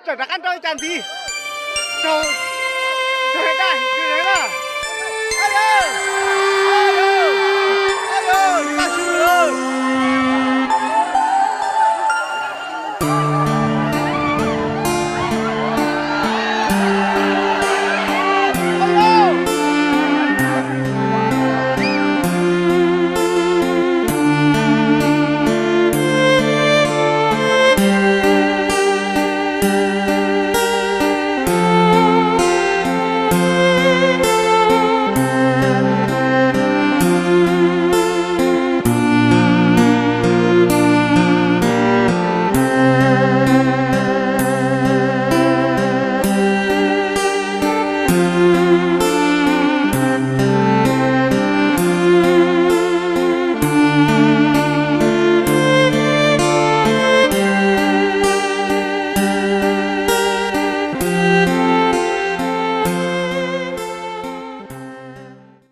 Cadakan toh candi. Jauh. Jauh dah, di mana? Ayo. Ayo. Ayo, dikasih dulu.